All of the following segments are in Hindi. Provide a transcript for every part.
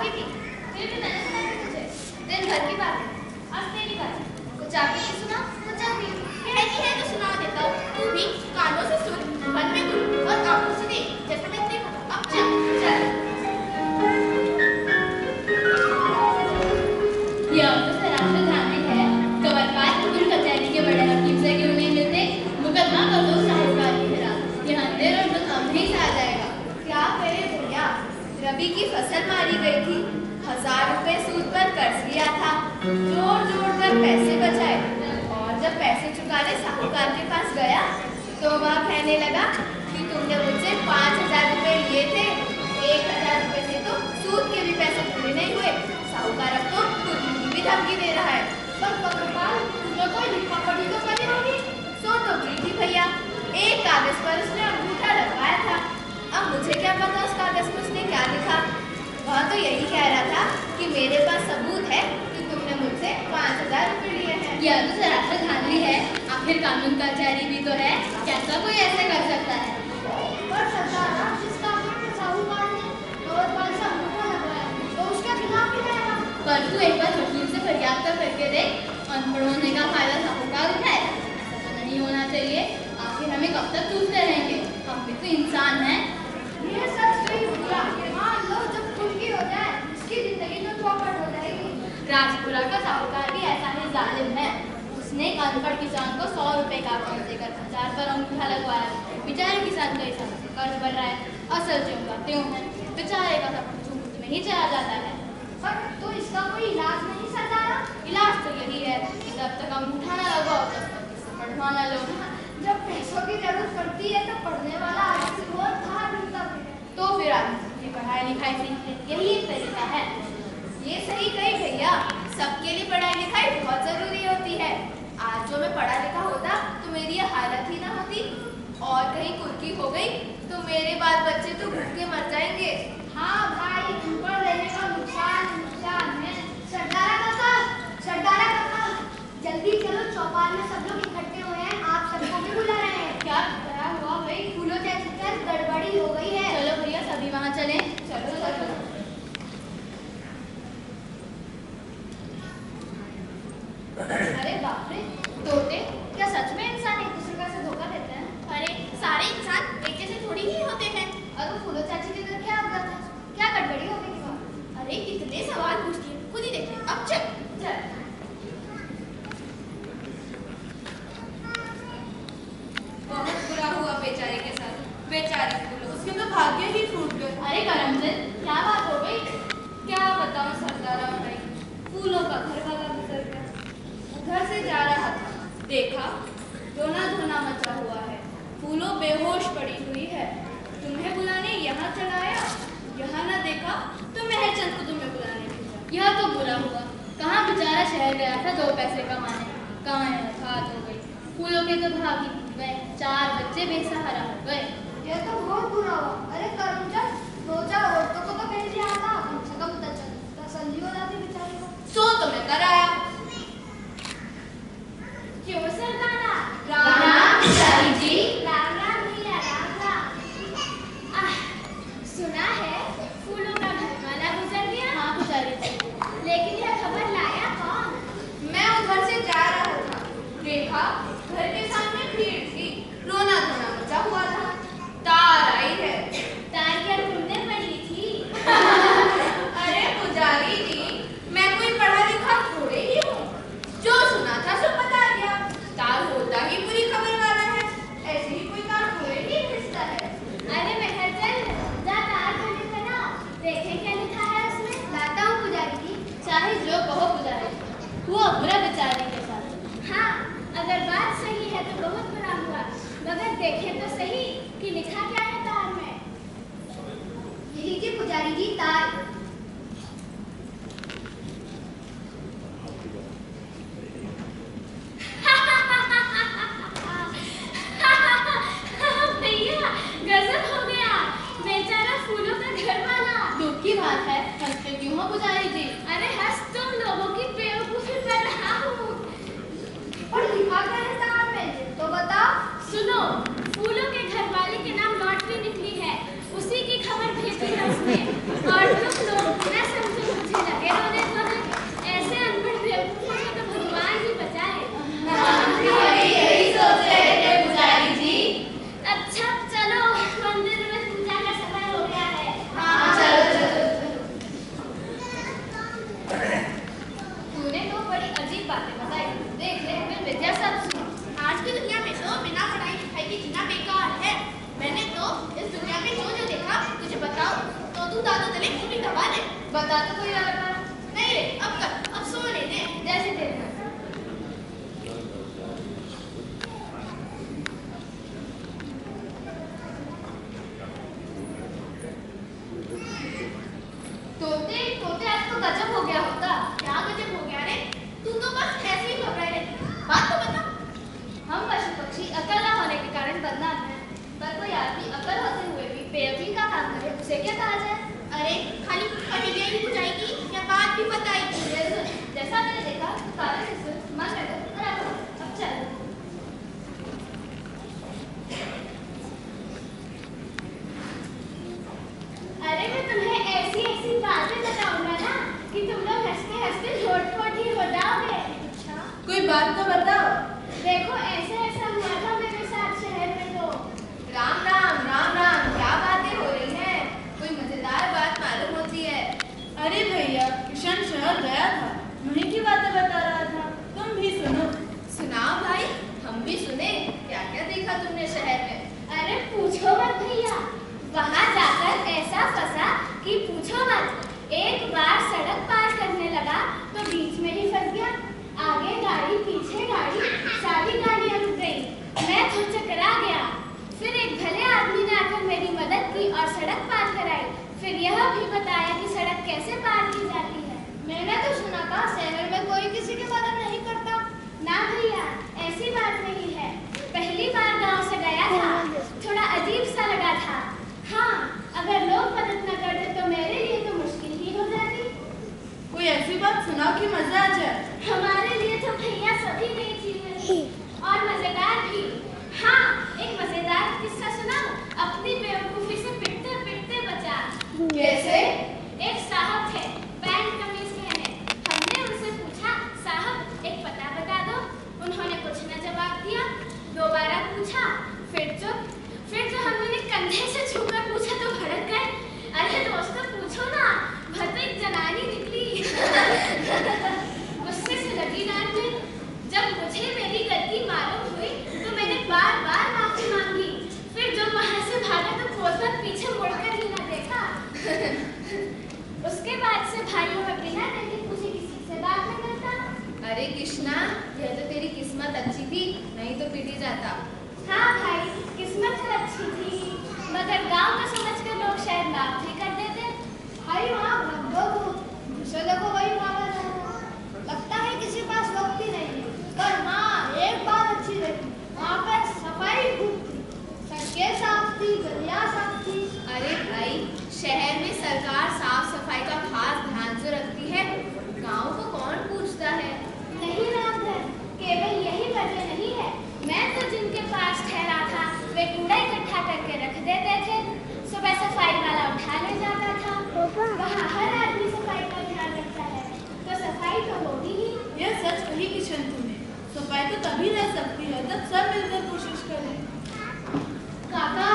भागी थी, फिर भी मैंने सुना थी तुझे। दिन भर की बात है, अब तेरी बात है। कुछ आपने नहीं सुना? कुछ आप है तो सुना देता हूँ। तू भी कानों से सुन, मन में गुन और आंखों से देख, जैसे मैं देखा। अब चल चल। यह तो सरासर धार्मिक है। कवरपात कुल कचहरी के बड़े हकीम से क्यों नहीं मिलते? मुकदमा कर दो साहूकार के खिलाफ। यह अंधेर और नहीं से आ जाएगा। क्या करे भैया, रबी की फसल मारी गई थी, 1000 रुपए सूद पर कर्ज लिया था, जोड़ जोड़ कर पैसे बचाए, और जब पैसे चुकाने साहूकार के पास गया तो वह कहने लगा कि तुमने मुझसे 5000 रुपए लिए थे, 1000 रुपए से तो सूद के भी पैसे पूरे नहीं हुए। साहूकार अब तो खुद भी धमकी दे रहा है। पर कवरपाल, तुमने कोई लिखा पढ़ी तो करी होगी? सो तो की थी भैया, एक कागज पर उसने अंगूठा लगवाया था। अब मुझे क्या पता उस कागज में उसने क्या लिखा। वह तो यही कह रहा था कि मेरे पास सबूत है कि तुमने मुझसे 5000 रुपए लिए हैं। यह तो सरासर धांधली है। आखिर कानून का जारी भी तो है, कैसा कोई ऐसे कर सकता है? पर सरदारा, जिस कागज में साहूकार ने कवरपाल से अंगूठा लगवाया तो उसके खिलाफ ही रहेगा। पर तू एक बार वकील से फरियाद तो करके देख। अनपढ़ होने का फायदा साहूकार उठाए, ऐसा तो नहीं होना चाहिए। आखिर हमें कब तक पूछते रहेंगे? हम भी तो इंसान हैं। ये सच नहीं होगा। मान लो जब खुदकी हो जाए, इसकी जिंदगी तो चौपट हो जाएगी। राजपुरा का साहूकार भी ऐसा ही जालिम है। उसने एक अनपढ़ किसान को 100 रुपए का कर्ज देकर 1000 पर अंगूठा लगवाया। बेचारे किसान का हिसाब से कर्ज बढ़ रहा है, असल ज्यों का त्यों है। बेचारे का सब कुछ मुफ्त में ही चला जाता है। पर तो इसका कोई इलाज नहीं सरदारा? इलाज तो यही है कि जब तक अंगूठा ना लगाओ तब तक किसी पढ़वा ना लो। जब पैसों की जरूरत पड़ती है तो पढ़ने वाला आदमी बहुत कहाँ ढूंढता है। तो फिर आदमी की पढ़ाई लिखाई सीख ले, यही एक तरीका है। ये सही कही भैया, सबके लिए पढ़ाई लिखाई बहुत जरूरी होती है। आज जो मैं पढ़ा लिखा होता तो मेरी ये हालत ही ना होती, और कहीं कुर्की हो गई तो मेरे बाल बच्चे तो भूखे मर जाएंगे। हाँ भाई, ऊपर लेने का नुकसान है। सरदारा काका, जल्दी चलो, चौपाल में सब लोग इकट्ठे हुए हैं, आप सबको भी बुला रहे हैं। क्या हुआ भाई? फूलों जैसी कर गड़बड़ी हो गई है। चलो भैया सभी वहाँ चलें। चलो चलो। अरे बाप रे, तोते क्या सच में इंसान एक दूसरे से धोखा देते हैं? अरे सारे इंसान एक जैसे थोड़ी ही होते हैं। अगर फूलो चाची के घर क्या हो गया था? क्या गड़बड़ी हो गई थी? अरे कितने सवाल पूछती है, खुद ही देख ले। अब चल चल। बहुत बुरा हुआ बेचारे के साथ। बेचारे फूलो, उसके तो भाग्य ही फूट गए। अरे करमचंद, क्या बात हो गई? क्या बताऊं सरदारा भाई, फूलों का घर वाला गुजर गया। उधर से जा रहा था, देखा रोना धोना मचा हुआ है, फूलों बेहोश पड़ी हुई है। तुम्हें बुलाने यहाँ चलाया, यहाँ न देखा तो महचंद को तुम्हें बुलाने भेजा। यह तो बुरा हुआ। कहाँ बेचारा शहर गया था 2 पैसे कमाने, कहाँ है खाद हो गई। फूलों के तो भाभी गए, 4 बच्चे बेसहारा हो गए। यह तो बहुत बुरा हुआ। अरे करमचंद, 2-4 औरतों को तो भेज दिया था, कम से कम तसल्ली हो जाती बेचारी को। सो तो मैं कराया। क्यों सरदारा? राम बिचारी जी। राम राम भैया, राम राम। सुना है फूलों का घर वाला गुजर गया? हाँ बिचारी जी। लेकिन यह खबर लाया कौन? मैं उधर से जा रहा था, देखा घर के सामने भीड़ थी, रोना धोना मचा हुआ था। तार आई है। तार क्या ढूंढने पड़ी थी? अरे पुजारी जी, मैं कोई पढ़ा लिखा थोड़े ही हूँ, जो सुना था सो बता दिया। तार होता ही बुरी खबर वाला है, ऐसे ही कोई तार थोड़े ही खिंचता है। अरे महचंद, जा तार खोले बना, देखे क्या लिखा है उसमें। लाता हूँ पुजारी जी। चाहे जो कहो गुजारे, हुआ बुरा बेचारी के साथ। हाँ, अगर बात सही है तो बहुत बुरा हुआ, मगर देखे तो सही कि लिखा क्या है तार में। ये लीजिए पुजारी जी तार। भैया गजब हो गया, बेचारा फूलों का घर वाला। दुख की बात है, हंसते क्यों हो पुजारी जी? अरे हंस तुम लोगों की बेवकूफी कर रहा हूँ। और लिखा क्या है तार में तो बताओ। सुनो, फूलों के घर वाले के नाम लॉटरी निकली है, उसी की खबर भेजी है उसने। और तुम लोग न समझो बता तो कोई और बात। नहीं रे, अब कर, अब सोने दे। जैसे तेरे तोते तोते आज तो गजब हो गया होता। क्या गजब हो गया रे? तू तो बस ऐसे ही घबराए रहती है। बात तो बता। हम पशु पक्षी अकल न होने के कारण बदनाम हैं, पर कोई आदमी अकल होते हुए भी बेअक्ली का काम करे उसे क्या कहा जाए? अरे खाली पहेलियां ही बुझाएगी या बात भी बताएगी? जैसा मैंने देखा तो कारण इसमें मन रखो और अब चल। अरे मैं तुम्हें ऐसी ऐसी बातें बताऊंगा ना कि तुम लोग हंसते हंसते लोटपोट ही हो जाओगे। अच्छा, कोई बात तो बताओ। देखो ऐसा ऐसा हुआ था मेरे साथ शहर में। तो राम राम राम राम, क्या बातें हो रही हैं? कोई मजेदार बात मालूम होती है। अरे भैया, किशन शहर गया था, वहीं की बातें बता रहा था, तुम भी सुनो। सुनाओ भाई, हम भी सुने। क्या क्या देखा तुमने शहर में? अरे पूछो मत भैया, वहाँ जाकर ऐसा फंसा कि पूछो मत। एक बार सड़क पार करने लगा तो बीच में ही फंस गया। आगे गाड़ी पीछे गाड़ी, सारी गाड़ियाँ रुक गई। मैं तो चकरा गया। फिर एक भले आदमी ने आकर मेरी मदद की और सड़क पार कराई। फिर यह भी बताया कि सड़क कैसे पार की जाती है। मैंने तो सुना था शहर में कोई किसी की मदद नहीं करता। ना भैया, ऐसी बात नहीं है। पहली बार गांव से गया था, थोड़ा अजीब सा लगा था। हाँ, अगर लोग मदद न करते तो मेरे लिए तो मुश्किल ही हो जाती। कोई ऐसी बात सुनाओ कि मजा आ जाए। हमारे लिए तो भैया सभी नई चीजें थी और मजेदार भी। हाँ, एक मजेदार किस्सा सुनाऊं? अपनी बेवकूफी से पिटते पिटते बचा। कैसे? एक साहब थे, पैंट कमीज पहने। हमने उनसे पूछा, साहब एक पता बता दो। उन्होंने कुछ न जवाब दिया। दोबारा पूछा, फिर चुप। फिर जो हमने कंधे से छूकर पूछा तो भड़क गए। अरे दोस्तों पूछो ना, भर तो एक जनानी निकली। गुस्से से लगी डांटने। जब मुझे मेरी गलती मालूम हुई तो मैंने बार बार माफी मांगी। फिर जो वहां से भागा तो कोई बार पीछे मुड़कर ही न देखा। उसके बाद से भाइयों में बिना डरे पूछे किसी से बात न करता। अरे कृष्णा, यह तो तेरी किस्मत अच्छी थी, नहीं तो पिट ही जाता। हाँ भाई, किस्मत तो अच्छी थी, मगर गांव का समझकर लोग शायद माफ भी कर देते। भाई वहाँ दूसरे देखो वही मांगा जा रहा है। लगता है किसी पास वक्त ही नहीं है। पर हाँ, एक बात अच्छी देखी, वहाँ पर सफाई खूब थी। सड़कें साफ थी, गलियाँ साफ थी। अरे भाई, शहर में सरकार साफ सफाई का खास ध्यान जो रखती है, गांव को कौन पूछता है? नहीं रामधन, केवल यही वजह नहीं है। मैं तो जिनके पास ठहरा था वे कूड़ा इकट्ठा करके रख देते थे। सुबह सफाई वाला उठा ले जाता था। वहाँ हर आदमी सफाई का ध्यान रखता है, तो सफाई तो होगी ही। यह सच कही किशन तुमने। सफाई तो तभी रह सकती है जब सब मिलकर कोशिश करें। काका,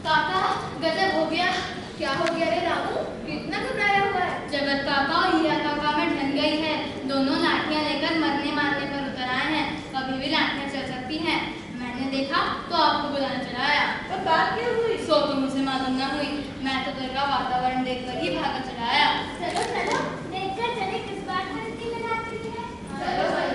काका गजब हो गया। क्या हो गया रे रामू? कितना घबराया हुआ है? जगत काका और हीरा काका में ढल गई है। दोनों लाठियां लेकर मरने मारने पर उतर आए हैं। कभी भी लाठियां चल सकती हैं। मैंने देखा तो आपको बुलाने चला आया। पर बात क्यों हुई? सो तो मुझे मालूम न हुई। मैं तो घर का वातावरण देखकर ही भागा चला आया। चलो चलो, देखकर चले किस बात पर इतनी लगाती है। चलो भाई।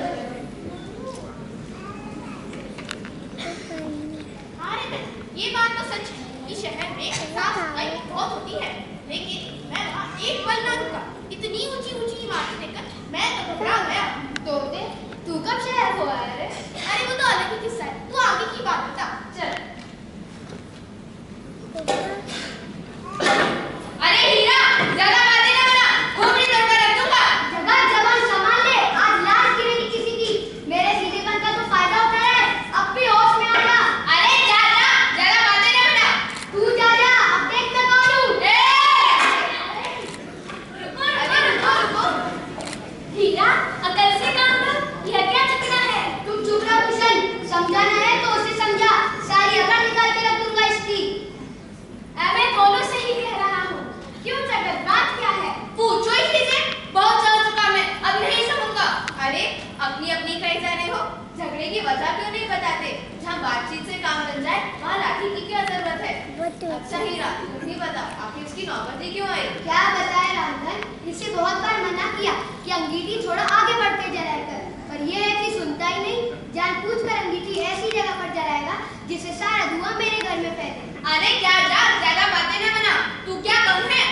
अरे ये बात तो सच है कि शहर में साफ सफाई बहुत होती है, लेकिन मैं वहाँ एक पल ना रुका। इतनी ऊंची ऊंची इमारतें देखकर मैं तो घबरा गया। तोते, तू कब शहर को आया रे? अरे वो तो अलग ही किस्सा है, तू आगे की बात बता। चल। अरे हीरा, ज्यादा बातें ना बना, खोपड़ी तोड़कर रख दूंगा। जगह जबान संभाल ले, आज लाश गिरेगी किसी की। मेरे सीधेपन का तो फायदा होता है। अब भी होश में आ जा। अरे जा जा, ज्यादा बातें ना बना। तू जा जा, अब देख मैं कौन हूँ। अरे रुको रुको। हीरा, अकल से काम लो। यह क्या चक्रा है? तुम चुप रहो किशन, समझाना है तो उसे समझा। सारी अकल निकाल के रख दूंगा इसकी। मैं दोनों से ही कह रहा हूँ। क्यों जगत, बात क्या है? पूछो इसी से। बहुत चल चुका मैं, अब नहीं समझूंगा। अरे अपनी अपनी कहीं जा रहे हो? झगड़े की वजह क्यों नहीं बताते? जहाँ बातचीत से काम बन जाए वहाँ लाठी की क्या जरूरत है? अच्छा हीरा, तुम ही बताओ, आखिर उसकी नौबत ही क्यों आई? क्या बताए जानबूझकर अंगीठी ऐसी जगह पर जलाएगा जिससे सारा धुआं मेरे घर में फैले। अरे क्या जा, ज्यादा बातें न बना। तू क्या कम है?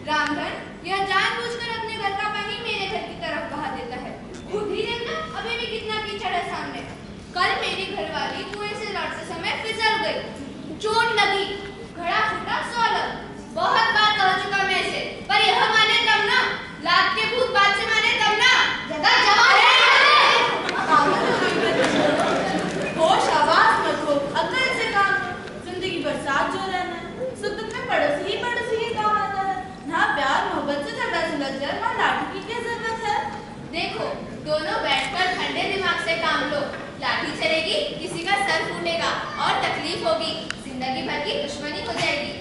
रामधन, यह जानबूझकर अपने घर का पानी मेरे घर की तरफ बहा देता है। खुद ही देखना, अभी भी कितना कीचड़ है सामने। कल मेरी घरवाली कुएं से लौटते समय फिसल गई, चोट लगी, घड़ा फूटा, 100 लग। बहुत बार कह चुका मैं इसे, पर यह माने तब ना, लात के भूत बात से माने तब ना। जगह जवान होश आवाज मत हो, अकल से काम लो। जिंदगी बरसात जो रहना है, सुख दुख में पड़ोसी ही काम आता है। ना प्यार मोहब्बत से झगड़ा सुलझ जाए, वहाँ लाठी की क्या जरूरत है? देखो, दोनों बैठकर ठंडे दिमाग से काम लो। लाठी चलेगी, किसी का सर फूटेगा और तकलीफ होगी, जिंदगी भर की दुश्मनी हो जाएगी।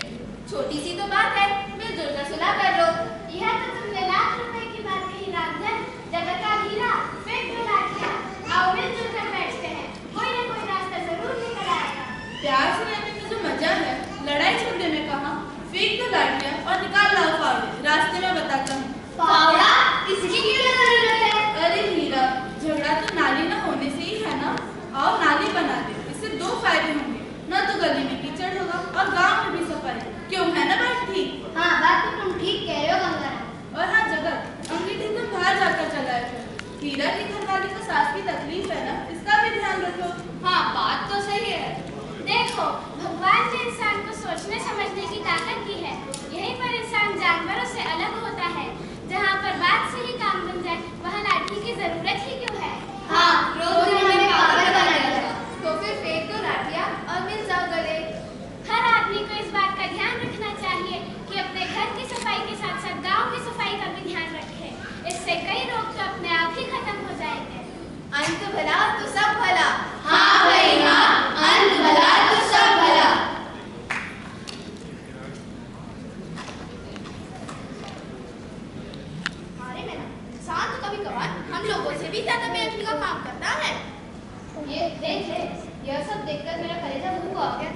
छोटी सी तो बात है, मिलजुल कर सुलह कर लो। यह तो तुमने लाख रुपए की बात कही रामधन। जगत का हीरा फेंक दो लाठियां, आओ मिलजुल कर बैठते हैं, कोई ना कोई रास्ता जरूर निकल आएगा। प्यार से रहने में जो मजा है, लड़ाई झगड़े में कहाँ? फेंक दो लाठियां और निकाल लाओ फावड़े, रास्ते में बताता हूँ। फावड़ा इसकी क्या जरूरत है? अरे हीरा, झगड़ा तो नाली न होने से ही है ना। आओ नाली बना दे, इससे 2 फायदे होंगे, न तो गली में कीचड़ होगा और गांव में भी सफाई। क्यों, है ना बात ठीक? हाँ, बात तो तुम ठीक कह रहे हो गंगाराम। और हाँ जगत, अंगीठी तुम बाहर जाकर चलाए थे। हीरा की घरवाली को सांस की तकलीफ है ना, इसका भी ध्यान रखो। हाँ, बात तो सही है। देखो, भगवान ने इंसान को सोचने समझने की ताकत दी है। यहीं पर इंसान जानवरों से अलग होता है। जहाँ पर बात से ही काम बन जाए, वहाँ लाठी की जरूरत ही क्यों है? हाँ, क्रोध ने हमें पागल बना दिया। तो फिर फेंक दो लाठियां और मिल जाओ गले। हर आदमी को इस बात का ध्यान रखना चाहिए कि अपने घर की सफाई के साथ साथ गांव की सफाई का भी ध्यान रखे। इससे कई रोग तो अपने आप ही खत्म हो जाएंगे। अंत भला तो सब भला। हाँ भाई हाँ, अंत भला तो सब भला। अरे मेरा इंसान तो कभी कभार हम लोगों से भी ज्यादा बेअक्ली का काम करता है। ये देख ले, यह सब देखकर मेरा कलेजा भूख आ गया।